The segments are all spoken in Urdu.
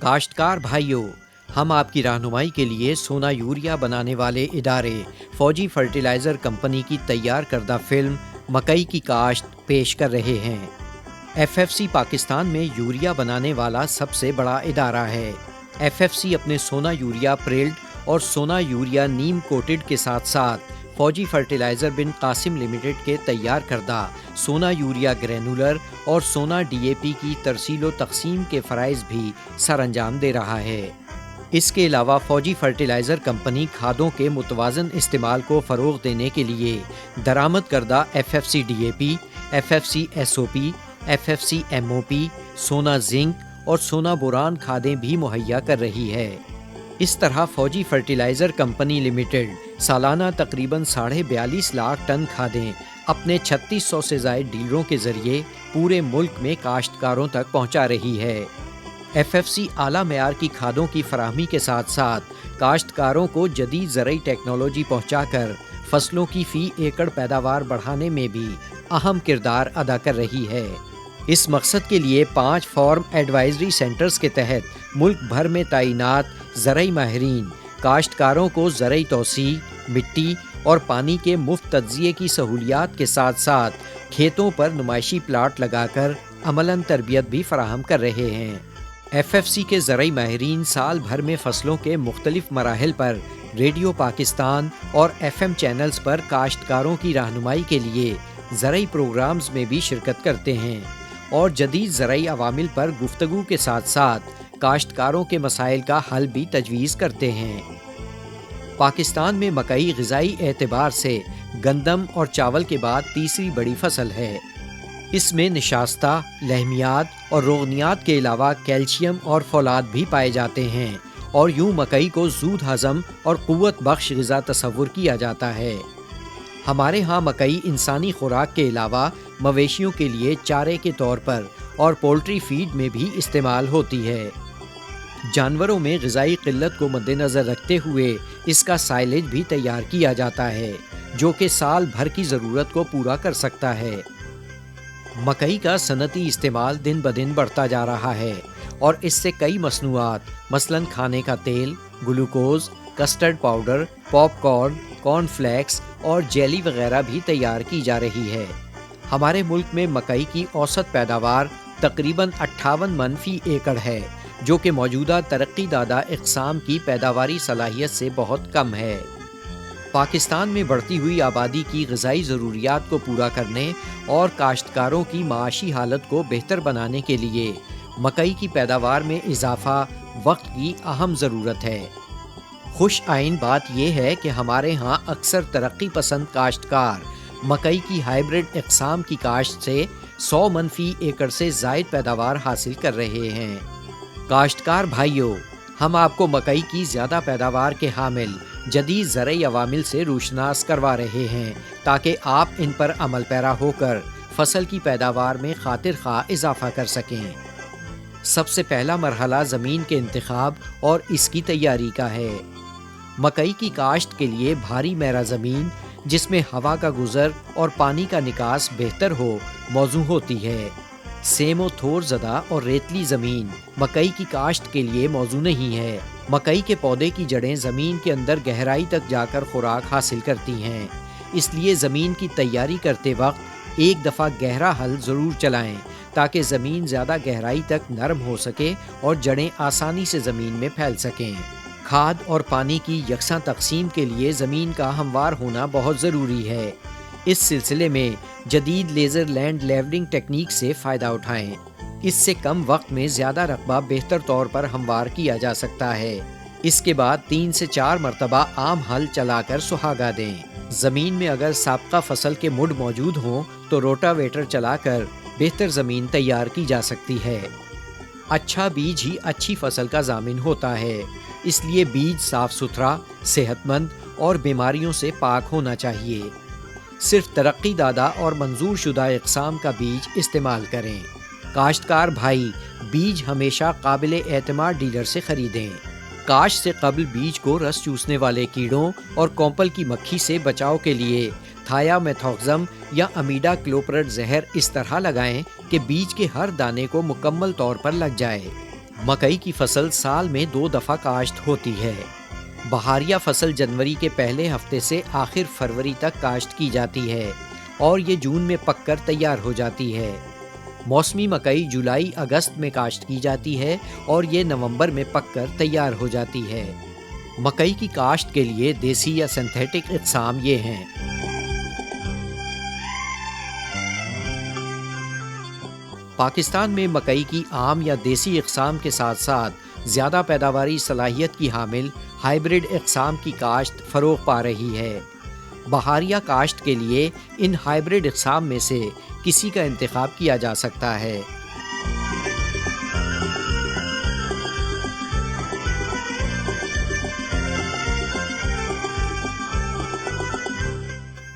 کاشتکار بھائیوں، ہم آپ کی رہنمائی کے لیے سونا یوریا بنانے والے ادارے فوجی فرٹیلائزر کمپنی کی تیار کردہ فلم مکئی کی کاشت پیش کر رہے ہیں۔ ایف ایف سی پاکستان میں یوریا بنانے والا سب سے بڑا ادارہ ہے۔ ایف ایف سی اپنے سونا یوریا پرلڈ اور سونا یوریا نیم کوٹڈ کے ساتھ ساتھ فوجی فرٹیلائزر بن قاسم لمیٹڈ کے تیار کردہ سونا یوریا گرینولر اور سونا ڈی اے پی کی ترسیل و تقسیم کے فرائض بھی سر انجام دے رہا ہے۔ اس کے علاوہ فوجی فرٹیلائزر کمپنی کھادوں کے متوازن استعمال کو فروغ دینے کے لیے درآمد کردہ F F C D A P, F F C S O P, F F C M O P, سونا زنک اور سونا بوران کھادیں بھی مہیا کر رہی ہے۔ اس طرح فوجی فرٹیلائزر کمپنی لمیٹڈ سالانہ تقریباً 42.5 لاکھ ٹن کھادیں اپنے 3600 سے زائد ڈیلروں کے ذریعے پورے ملک میں کاشتکاروں تک پہنچا رہی ہے۔ ایف ایف سی اعلیٰ معیار کی کھادوں کی فراہمی کے ساتھ ساتھ کاشتکاروں کو جدید زرعی ٹیکنالوجی پہنچا کر فصلوں کی فی ایکڑ پیداوار بڑھانے میں بھی اہم کردار ادا کر رہی ہے۔ اس مقصد کے لیے 5 فارم ایڈوائزری سینٹرز کے تحت ملک بھر میں تعینات زرعی ماہرین کاشتکاروں کو زرعی توسیع، مٹی اور پانی کے مفت تجزیے کی سہولیات کے ساتھ ساتھ کھیتوں پر نمائشی پلاٹ لگا کر عملاً تربیت بھی فراہم کر رہے ہیں۔ ایف ایف سی کے زرعی ماہرین سال بھر میں فصلوں کے مختلف مراحل پر ریڈیو پاکستان اور ایف ایم چینلز پر کاشتکاروں کی رہنمائی کے لیے زرعی پروگرامز میں بھی شرکت کرتے ہیں اور جدید زرعی عوامل پر گفتگو کے ساتھ ساتھ کاشتکاروں کے مسائل کا حل بھی تجویز کرتے ہیں۔ پاکستان میں مکئی غذائی اعتبار سے گندم اور چاول کے بعد تیسری بڑی فصل ہے۔ اس میں نشاستہ، لحمیات اور روغنیات کے علاوہ کیلشیم اور فولاد بھی پائے جاتے ہیں اور یوں مکئی کو زود ہضم اور قوت بخش غذا تصور کیا جاتا ہے۔ ہمارے ہاں مکئی انسانی خوراک کے علاوہ مویشیوں کے لیے چارے کے طور پر اور پولٹری فیڈ میں بھی استعمال ہوتی ہے۔ جانوروں میں غذائی قلت کو مد نظر رکھتے ہوئے اس کا سائلیج بھی تیار کیا جاتا ہے جو کہ سال بھر کی ضرورت کو پورا کر سکتا ہے۔ مکئی کا صنعتی استعمال دن بدن بڑھتا جا رہا ہے اور اس سے کئی مصنوعات مثلاً کھانے کا تیل، گلوکوز، کسٹرڈ پاؤڈر، پاپ کارن، کارن فلیکس اور جیلی وغیرہ بھی تیار کی جا رہی ہے۔ ہمارے ملک میں مکئی کی اوسط پیداوار تقریباً 58 من فی ایکڑ ہے جو کہ موجودہ ترقی زدہ اقسام کی پیداواری صلاحیت سے بہت کم ہے۔ پاکستان میں بڑھتی ہوئی آبادی کی غذائی ضروریات کو پورا کرنے اور کاشتکاروں کی معاشی حالت کو بہتر بنانے کے لیے مکئی کی پیداوار میں اضافہ وقت کی اہم ضرورت ہے۔ خوش آئین بات یہ ہے کہ ہمارے ہاں اکثر ترقی پسند کاشتکار مکئی کی ہائیبرڈ اقسام کی کاشت سے 100 من فی ایکڑ سے زائد پیداوار حاصل کر رہے ہیں۔ کاشتکار بھائیوں، ہم آپ کو مکئی کی زیادہ پیداوار کے حامل جدید زرعی عوامل سے روشناس کروا رہے ہیں تاکہ آپ ان پر عمل پیرا ہو کر فصل کی پیداوار میں خاطر خواہ اضافہ کر سکیں۔ سب سے پہلا مرحلہ زمین کے انتخاب اور اس کی تیاری کا ہے۔ مکئی کی کاشت کے لیے بھاری میرا زمین جس میں ہوا کا گزر اور پانی کا نکاس بہتر ہو موزوں ہوتی ہے۔ سیم و تھور زدہ اور ریتلی زمین مکئی کی کاشت کے لیے موزوں نہیں ہے۔ مکئی کے پودے کی جڑیں زمین کے اندر گہرائی تک جا کر خوراک حاصل کرتی ہیں، اس لیے زمین کی تیاری کرتے وقت ایک دفعہ گہرا ہل ضرور چلائیں تاکہ زمین زیادہ گہرائی تک نرم ہو سکے اور جڑیں آسانی سے زمین میں پھیل سکیں۔ کھاد اور پانی کی یکساں تقسیم کے لیے زمین کا ہموار ہونا بہت ضروری ہے۔ اس سلسلے میں جدید لیزر لینڈ لیولنگ ٹیکنیک سے فائدہ اٹھائیں۔ اس سے کم وقت میں زیادہ رقبہ بہتر طور پر ہموار کیا جا سکتا ہے۔ اس کے بعد 3 سے 4 مرتبہ عام ہل چلا کر سہاگا دیں۔ زمین میں اگر سابقہ فصل کے مڈ موجود ہوں تو روٹاویٹر چلا کر بہتر زمین تیار کی جا سکتی ہے۔ اچھا بیج ہی اچھی فصل کا ضامن ہوتا ہے، اس لیے بیج صاف ستھرا، صحت مند اور بیماریوں سے پاک ہونا چاہیے۔ صرف ترقی زدہ اور منظور شدہ اقسام کا بیج استعمال کریں۔ کاشتکار بھائی بیج ہمیشہ قابل اعتماد ڈیلر سے خریدیں۔ کاشت سے قبل بیج کو رس چوسنے والے کیڑوں اور کومپل کی مکھی سے بچاؤ کے لیے تھایا میتھوکزم یا امیڈا کلوپرٹ زہر اس طرح لگائیں کہ بیج کے ہر دانے کو مکمل طور پر لگ جائے۔ مکئی کی فصل سال میں 2 دفعہ کاشت ہوتی ہے۔ بہاریہ فصل جنوری کے پہلے ہفتے سے آخر فروری تک کاشت کی جاتی ہے اور یہ جون میں پک کر تیار ہو جاتی ہے۔ موسمی مکئی جولائی اگست میں کاشت کی جاتی ہے اور یہ نومبر میں پک کر تیار ہو جاتی ہے۔ مکئی کی کاشت کے لیے دیسی یا سنتھیٹک اقسام یہ ہیں: پاکستان میں مکئی کی عام یا دیسی اقسام کے ساتھ ساتھ زیادہ پیداواری صلاحیت کی حامل ہائیبرڈ اقسام کی کاشت فروغ پا رہی ہے۔ بہاریہ کاشت کے لیے ان ہائیبرڈ اقسام میں سے کسی کا انتخاب کیا جا سکتا ہے۔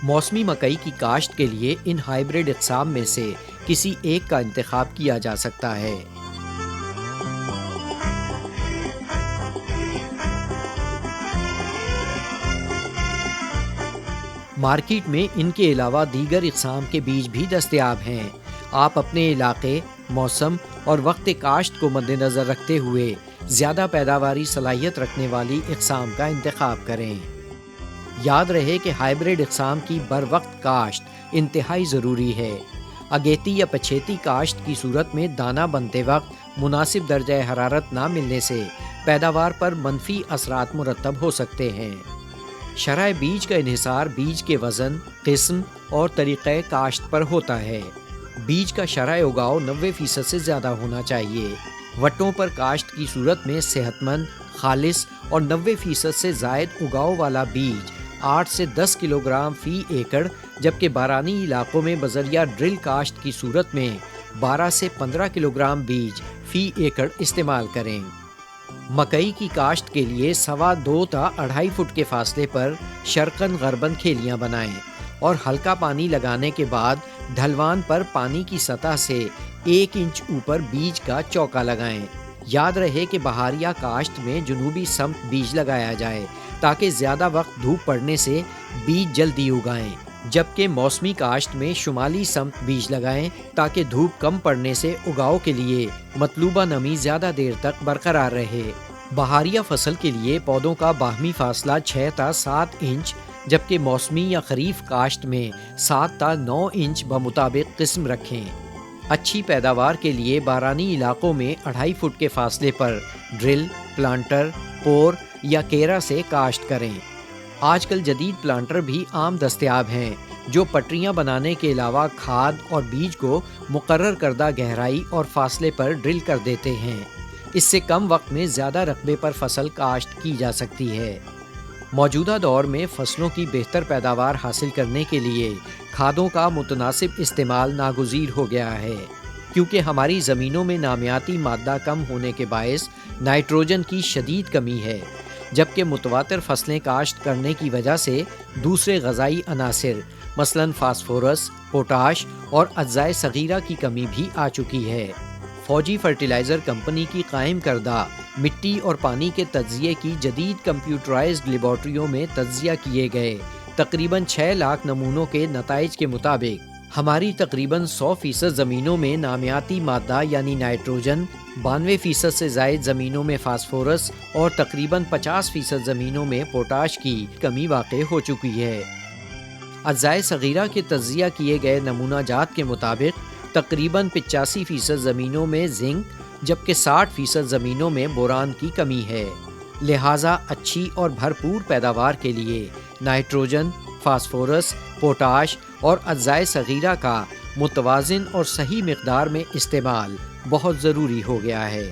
موسمی مکئی کی کاشت کے لیے ان ہائیبرڈ اقسام میں سے کسی ایک کا انتخاب کیا جا سکتا ہے۔ مارکیٹ میں ان کے علاوہ دیگر اقسام کے بیج بھی دستیاب ہیں۔ آپ اپنے علاقے، موسم اور وقت کاشت کو مد نظر رکھتے ہوئے زیادہ پیداواری صلاحیت رکھنے والی اقسام کا انتخاب کریں۔ یاد رہے کہ ہائیبرڈ اقسام کی بر وقت کاشت انتہائی ضروری ہے۔ اگیتی یا پچھیتی کاشت کی صورت میں دانہ بنتے وقت مناسب درجہ حرارت نہ ملنے سے پیداوار پر منفی اثرات مرتب ہو سکتے ہیں۔ شرح بیج کا انحصار بیج کے وزن، قسم اور طریقہ کاشت پر ہوتا ہے۔ بیج کا شرح اگاؤ 90% سے زیادہ ہونا چاہیے۔ وٹوں پر کاشت کی صورت میں صحت مند، خالص اور 90% سے زائد اگاؤ والا بیج 8 سے 10 کلو گرام فی ایکڑ، جبکہ بارانی علاقوں میں بذریعہ ڈرل کاشت کی صورت میں 12 سے 15 کلو گرام بیج فی ایکڑ استعمال کریں۔ مکئی کی کاشت کے لیے 2.25 تا 2.5 فٹ کے فاصلے پر شرقاً غرباً کھیلیاں بنائیں اور ہلکا پانی لگانے کے بعد ڈھلوان پر پانی کی سطح سے 1 انچ اوپر بیج کا چوکا لگائیں۔ یاد رہے کہ بہاریہ کاشت میں جنوبی سمت بیج لگایا جائے تاکہ زیادہ وقت دھوپ پڑنے سے بیج جلدی اگائیں، جبکہ موسمی کاشت میں شمالی سمت بیج لگائیں تاکہ دھوپ کم پڑنے سے اگاؤ کے لیے مطلوبہ نمی زیادہ دیر تک برقرار رہے۔ بہاریہ فصل کے لیے پودوں کا باہمی فاصلہ 6 تا 7 انچ، جبکہ موسمی یا خریف کاشت میں 7 تا 9 انچ بمطابق قسم رکھیں۔ اچھی پیداوار کے لیے بارانی علاقوں میں 2.5 فٹ کے فاصلے پر ڈرل، پلانٹر، پور یا کیرا سے کاشت کریں۔ آج کل جدید پلانٹر بھی عام دستیاب ہیں جو پٹریاں بنانے کے علاوہ کھاد اور بیج کو مقرر کردہ گہرائی اور فاصلے پر ڈرل کر دیتے ہیں۔ اس سے کم وقت میں زیادہ رقبے پر فصل کاشت کی جا سکتی ہے۔ موجودہ دور میں فصلوں کی بہتر پیداوار حاصل کرنے کے لیے کھادوں کا متناسب استعمال ناگزیر ہو گیا ہے، کیونکہ ہماری زمینوں میں نامیاتی مادہ کم ہونے کے باعث نائٹروجن کی شدید کمی ہے، جبکہ متواتر فصلیں کاشت کرنے کی وجہ سے دوسرے غذائی عناصر مثلاً فاسفورس، پوٹاش اور اجزائے صغیرہ کی کمی بھی آ چکی ہے۔ فوجی فرٹیلائزر کمپنی کی قائم کردہ مٹی اور پانی کے تجزیے کی جدید کمپیوٹرائزڈ لیبارٹریوں میں تجزیہ کیے گئے تقریباً 6 لاکھ نمونوں کے نتائج کے مطابق ہماری تقریباً 100% زمینوں میں نامیاتی مادہ یعنی نائٹروجن، 92% سے زائد زمینوں میں فاسفورس اور تقریباً 50% زمینوں میں پوٹاش کی کمی واقع ہو چکی ہے۔ اجزائے صغیرہ کے تجزیہ کیے گئے نمونہ جات کے مطابق تقریباً 85% زمینوں میں زنک، جبکہ 60% زمینوں میں بوران کی کمی ہے۔ لہٰذا اچھی اور بھرپور پیداوار کے لیے نائٹروجن، فاسفورس، پوٹاش اور اجزائے صغیرہ کا متوازن اور صحیح مقدار میں استعمال بہت ضروری ہو گیا ہے۔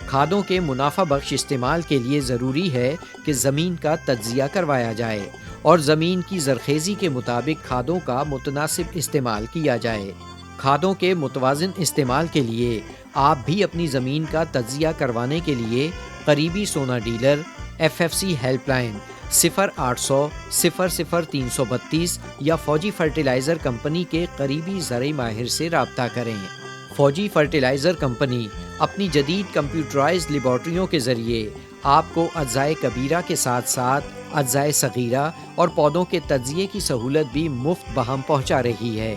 کھادوں کے منافع بخش استعمال کے لیے ضروری ہے کہ زمین کا تجزیہ کروایا جائے اور زمین کی زرخیزی کے مطابق کھادوں کا متناسب استعمال کیا جائے۔ کھادوں کے متوازن استعمال کے لیے آپ بھی اپنی زمین کا تجزیہ کروانے کے لیے قریبی سونا ڈیلر، FFC ہیلپ لائن 0800 00 332 یا فوجی فرٹیلائزر کمپنی کے قریبی زرعی ماہر سے رابطہ کریں۔ فوجی فرٹیلائزر کمپنی اپنی جدید کمپیوٹرائزڈ لیبارٹریوں کے ذریعے آپ کو اجزائے کبیرہ کے ساتھ ساتھ اجزائے صغیرہ اور پودوں کے تجزیے کی سہولت بھی مفت بہم پہنچا رہی ہے۔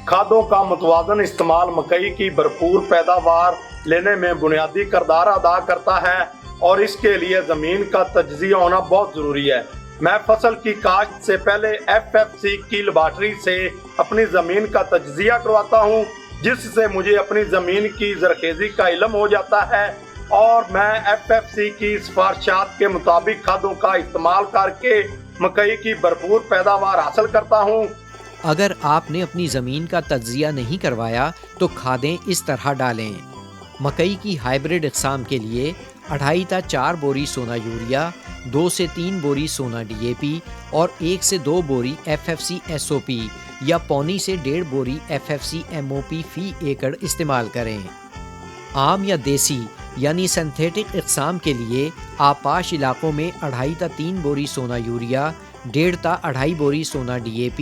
کھادوں کا متوازن استعمال مکئی کی بھرپور پیداوار لینے میں بنیادی کردار ادا کرتا ہے اور اس کے لیے زمین کا تجزیہ ہونا بہت ضروری ہے۔ میں فصل کی کاشت سے پہلے FFC کی لیبارٹری سے اپنی زمین کا تجزیہ کرواتا ہوں، جس سے مجھے اپنی زمین کی زرخیزی کا علم ہو جاتا ہے اور میں FFC کی سفارشات کے مطابق کھادوں کا استعمال کر کے مکئی کی بھرپور پیداوار حاصل کرتا ہوں۔ اگر آپ نے اپنی زمین کا تجزیہ نہیں کروایا تو کھادیں اس طرح ڈالیں۔ مکئی کی ہائیبرڈ اقسام کے لیے 2.5 تا 4 بوری سونا یوریا، 2 سے 3 بوری سونا DAP اور 1 سے 2 بوری FFC SOP یا 1.25 سے 1.5 بوری FFC MOP فی ایکڑ استعمال کریں۔ عام یا دیسی یعنی سنتھیٹک اقسام کے لیے آپاش علاقوں میں 2.5 تا 3 بوری سونا یوریا، 1.5 تا 2.5 بوری سونا DAP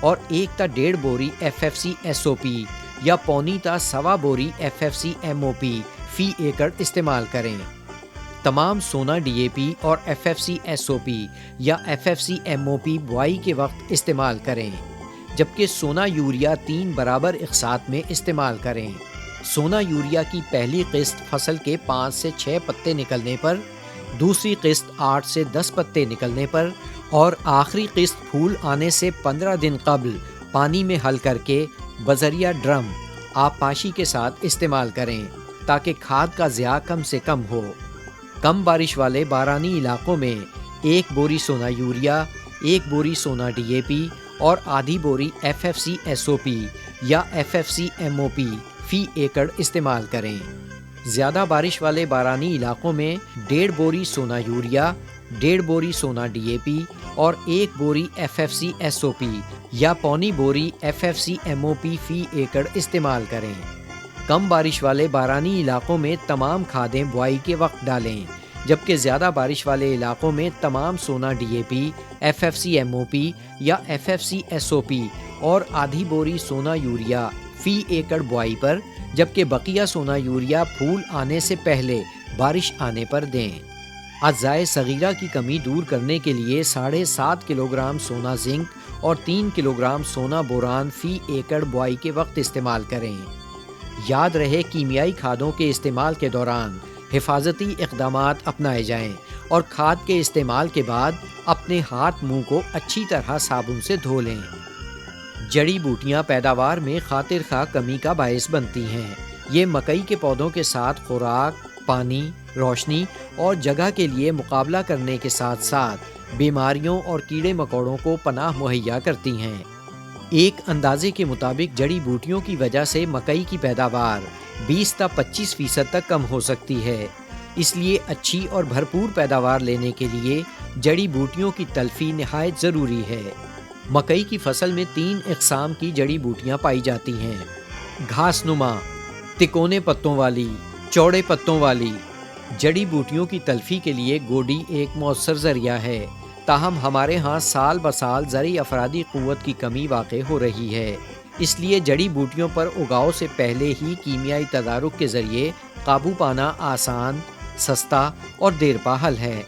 اور 1 تا 1.5 بوری FFC SOP یا 1.25 تا 1.25 بوری FFC MOP فی ایکڑ استعمال کریں۔ تمام سونا DAP اور FFC SOP یا FFC MOP بوائی کے وقت استعمال کریں، جبکہ سونا یوریا 3 برابر اقساط میں استعمال کریں۔ سونا یوریا کی پہلی قسط فصل کے 5 سے 6 پتے نکلنے پر، دوسری قسط 8 سے 10 پتے نکلنے پر اور آخری قسط پھول آنے سے 15 دن قبل پانی میں حل کر کے بذریعہ ڈرم آبپاشی کے ساتھ استعمال کریں تاکہ کھاد کا ضیاع کم سے کم ہو۔ کم بارش والے بارانی علاقوں میں 1 بوری سونا یوریا، 1 بوری سونا DAP اور آدھی بوری FFC SOP یا FFC MOP فی ایکڑ استعمال کریں۔ زیادہ بارش والے بارانی علاقوں میں 1.5 بوری سونا یوریا، 1.5 بوری سونا DAP اور 1 بوری FFC SOP یا 1.25 بوری FFC MOP فی ایکڑ استعمال کریں۔ کم بارش والے بارانی علاقوں میں تمام کھادیں بوائی کے وقت ڈالیں، جبکہ زیادہ بارش والے علاقوں میں تمام سونا DAP، FFC MOP یا FFC SOP اور آدھی بوری سونا یوریا فی ایکڑ بوائی پر، جبکہ بقیہ سونا یوریا پھول آنے سے پہلے بارش آنے پر دیں۔ اجزائے صغیرہ کی کمی دور کرنے کے لیے 7.5 کلوگرام سونا زنک اور 3 کلوگرام سونا بوران فی ایکڑ بوائی کے وقت استعمال کریں۔ یاد رہے کیمیائی کھادوں کے استعمال کے دوران حفاظتی اقدامات اپنائے جائیں اور کھاد کے استعمال کے بعد اپنے ہاتھ منہ کو اچھی طرح صابن سے دھو لیں۔ جڑی بوٹیاں پیداوار میں خاطر خواہ کمی کا باعث بنتی ہیں۔ یہ مکئی کے پودوں کے ساتھ خوراک، پانی، روشنی اور جگہ کے لیے مقابلہ کرنے کے ساتھ ساتھ بیماریوں اور کیڑے مکوڑوں کو پناہ مہیا کرتی ہیں۔ ایک اندازے کے مطابق جڑی بوٹیوں کی وجہ سے مکئی کی پیداوار 20 تا 25% تک کم ہو سکتی ہے۔ اس لیے اچھی اور بھرپور پیداوار لینے کے لیے جڑی بوٹیوں کی تلفی نہایت ضروری ہے۔ مکئی کی فصل میں 3 اقسام کی جڑی بوٹیاں پائی جاتی ہیں: گھاس نما، تکونے پتوں والی، چوڑے پتوں والی۔ جڑی بوٹیوں کی تلفی کے لیے گوڈی ایک مؤثر ذریعہ ہے، تاہم ہمارے ہاں سال بسال زرعی افرادی قوت کی کمی واقع ہو رہی ہے۔ اس لیے جڑی بوٹیوں پر اگاؤ سے پہلے ہی کیمیائی تدارک کے ذریعے قابو پانا آسان، سستا اور دیر پا حل ہے۔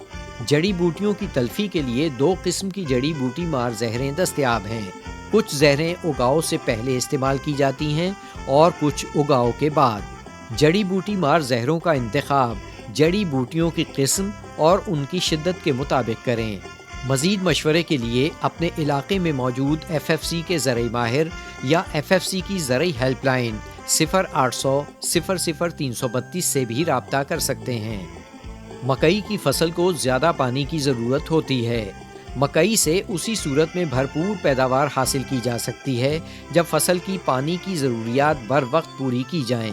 جڑی بوٹیوں کی تلفی کے لیے 2 قسم کی جڑی بوٹی مار زہریں دستیاب ہیں۔ کچھ زہریں اگاؤ سے پہلے استعمال کی جاتی ہیں اور کچھ اگاؤ کے بعد۔ جڑی بوٹی مار زہروں کا انتخاب جڑی بوٹیوں کی قسم اور ان کی شدت کے مطابق کریں۔ مزید مشورے کے لیے اپنے علاقے میں موجود FFC کے زرعی ماہر یا FFC کی زرعی ہیلپ لائن 0800 00 332 سے بھی رابطہ کر سکتے ہیں۔ مکئی کی فصل کو زیادہ پانی کی ضرورت ہوتی ہے۔ مکئی سے اسی صورت میں بھرپور پیداوار حاصل کی جا سکتی ہے جب فصل کی پانی کی ضروریات بر وقت پوری کی جائیں۔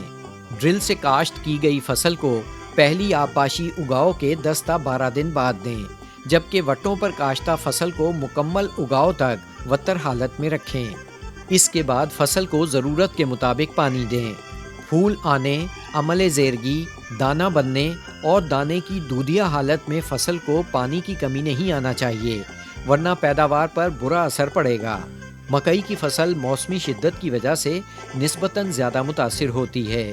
ڈرل سے کاشت کی گئی فصل کو پہلی آبپاشی اگاؤ کے 10 تا 12 دن بعد دیں، جبکہ وٹوں پر کاشتہ فصل کو مکمل اگاؤ تک وتر حالت میں رکھیں۔ اس کے بعد فصل کو ضرورت کے مطابق پانی دیں۔ پھول آنے، عمل زیرگی، دانہ بننے اور دانے کی دودھیا حالت میں فصل کو پانی کی کمی نہیں آنا چاہیے، ورنہ پیداوار پر برا اثر پڑے گا۔ مکئی کی فصل موسمی شدت کی وجہ سے نسبتاً زیادہ متاثر ہوتی ہے۔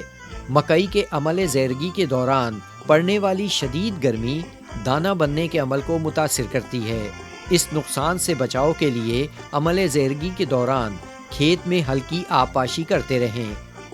مکئی کے عمل زیرگی کے دوران پڑنے والی شدید گرمی دانہ بننے کے عمل کو متاثر کرتی ہے۔ اس نقصان سے بچاؤ کے لیے عمل زیرگی کے دوران کھیت میں ہلکی آبپاشی کرتے رہیں۔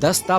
10 تا